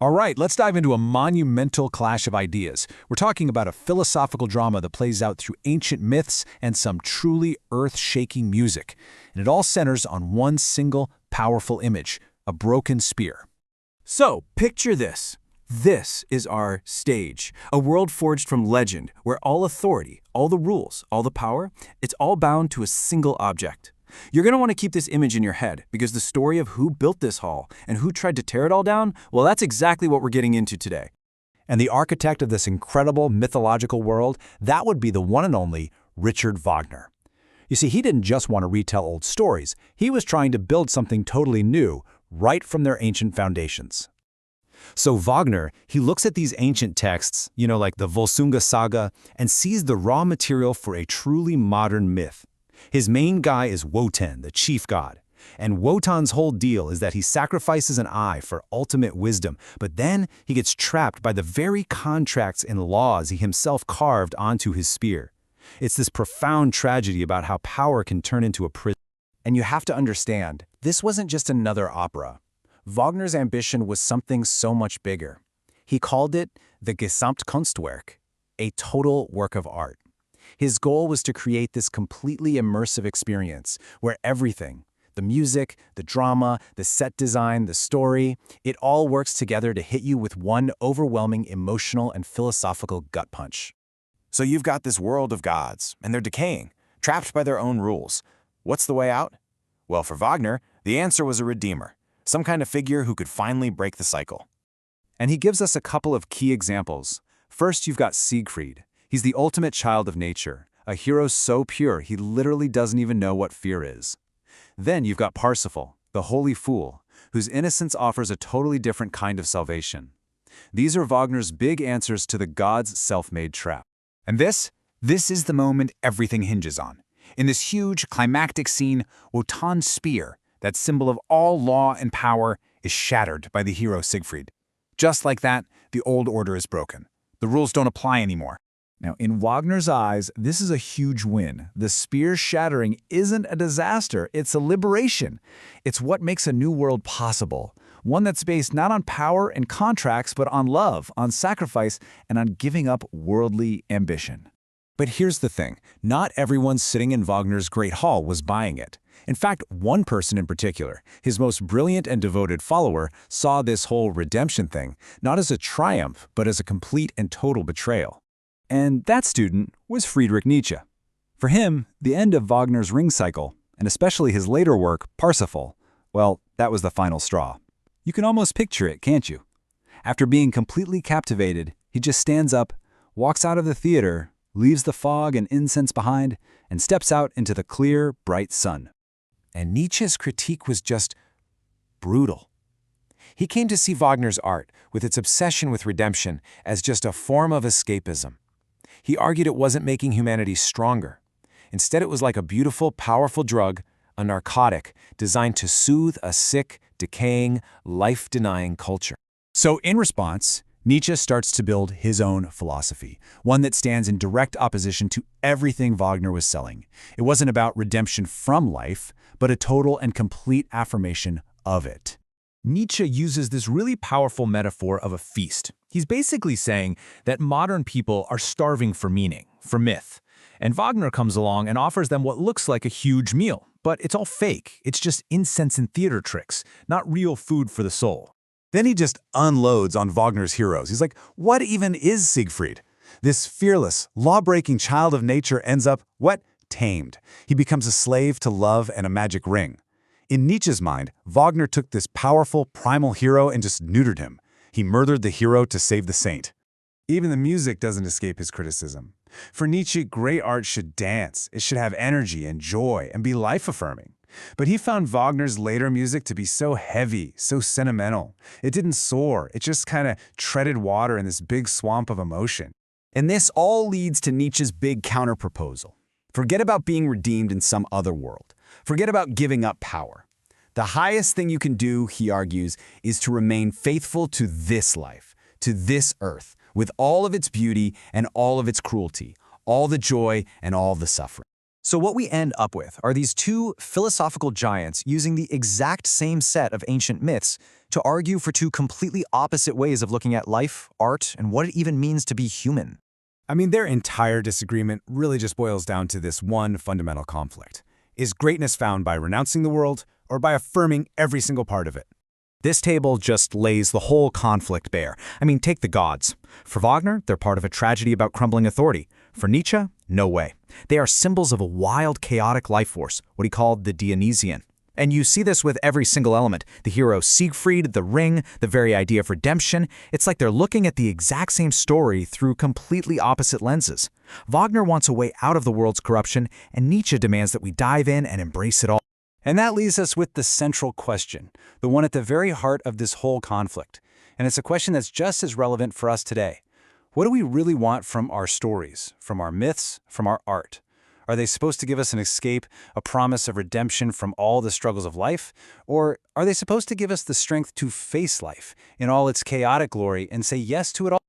All right, let's dive into a monumental clash of ideas. We're talking about a philosophical drama that plays out through ancient myths and some truly earth-shaking music. And it all centers on one single, powerful image, a broken spear. So, picture this. This is our stage, a world forged from legend, where all authority, all the rules, all the power, it's all bound to a single object. You're going to want to keep this image in your head, because the story of who built this hall and who tried to tear it all down, well, that's exactly what we're getting into today. And the architect of this incredible mythological world, that would be the one and only Richard Wagner. You see, he didn't just want to retell old stories. He was trying to build something totally new, right from their ancient foundations. So Wagner, he looks at these ancient texts, like the Volsunga Saga, and sees the raw material for a truly modern myth. His main guy is Wotan, the chief god. And Wotan's whole deal is that he sacrifices an eye for ultimate wisdom, but then he gets trapped by the very contracts and laws he himself carved onto his spear. It's this profound tragedy about how power can turn into a prison. And you have to understand, this wasn't just another opera. Wagner's ambition was something so much bigger. He called it the Gesamtkunstwerk, a total work of art. His goal was to create this completely immersive experience where everything, the music, the drama, the set design, the story, it all works together to hit you with one overwhelming emotional and philosophical gut punch. So you've got this world of gods, and they're decaying, trapped by their own rules. What's the way out? Well, for Wagner, the answer was a redeemer, some kind of figure who could finally break the cycle. And he gives us a couple of key examples. First, you've got Siegfried. He's the ultimate child of nature, a hero so pure he literally doesn't even know what fear is. Then you've got Parsifal, the holy fool, whose innocence offers a totally different kind of salvation. These are Wagner's big answers to the gods' self-made trap. And this is the moment everything hinges on. In this huge, climactic scene, Wotan's spear, that symbol of all law and power, is shattered by the hero Siegfried. Just like that, the old order is broken. The rules don't apply anymore. Now, in Wagner's eyes, this is a huge win. The spear shattering isn't a disaster, it's a liberation. It's what makes a new world possible. One that's based not on power and contracts, but on love, on sacrifice, and on giving up worldly ambition. But here's the thing, not everyone sitting in Wagner's Great Hall was buying it. In fact, one person in particular, his most brilliant and devoted follower, saw this whole redemption thing not as a triumph, but as a complete and total betrayal. And that student was Friedrich Nietzsche. For him, the end of Wagner's Ring Cycle, and especially his later work, Parsifal, well, that was the final straw. You can almost picture it, can't you? After being completely captivated, he just stands up, walks out of the theater, leaves the fog and incense behind, and steps out into the clear, bright sun. And Nietzsche's critique was just brutal. He came to see Wagner's art, with its obsession with redemption, as just a form of escapism. He argued it wasn't making humanity stronger. Instead, it was like a beautiful, powerful drug, a narcotic, designed to soothe a sick, decaying, life-denying culture. So in response, Nietzsche starts to build his own philosophy, one that stands in direct opposition to everything Wagner was selling. It wasn't about redemption from life, but a total and complete affirmation of it. Nietzsche uses this really powerful metaphor of a feast. He's basically saying that modern people are starving for meaning, for myth. And Wagner comes along and offers them what looks like a huge meal. But it's all fake. It's just incense and theater tricks, not real food for the soul. Then he just unloads on Wagner's heroes. He's like, what even is Siegfried? This fearless, law-breaking child of nature ends up, what? Tamed. He becomes a slave to love and a magic ring. In Nietzsche's mind, Wagner took this powerful, primal hero and just neutered him. He murdered the hero to save the saint. Even the music doesn't escape his criticism. For Nietzsche, great art should dance. It should have energy and joy and be life-affirming. But he found Wagner's later music to be so heavy, so sentimental. It didn't soar. It just kind of treaded water in this big swamp of emotion. And this all leads to Nietzsche's big counterproposal. Forget about being redeemed in some other world. Forget about giving up power. The highest thing you can do, he argues, is to remain faithful to this life, to this earth, with all of its beauty and all of its cruelty, all the joy and all the suffering. So what we end up with are these two philosophical giants using the exact same set of ancient myths to argue for two completely opposite ways of looking at life, art, and what it even means to be human. I mean, their entire disagreement really just boils down to this one fundamental conflict. Is greatness found by renouncing the world or by affirming every single part of it? This table just lays the whole conflict bare. I mean, take the gods. For Wagner, they're part of a tragedy about crumbling authority. For Nietzsche, no way. They are symbols of a wild, chaotic life force, what he called the Dionysian. And you see this with every single element. The hero Siegfried, the ring, the very idea of redemption. It's like they're looking at the exact same story through completely opposite lenses. Wagner wants a way out of the world's corruption, and Nietzsche demands that we dive in and embrace it all. And that leaves us with the central question, the one at the very heart of this whole conflict. And it's a question that's just as relevant for us today. What do we really want from our stories, from our myths, from our art? Are they supposed to give us an escape, a promise of redemption from all the struggles of life? Or are they supposed to give us the strength to face life in all its chaotic glory and say yes to it all?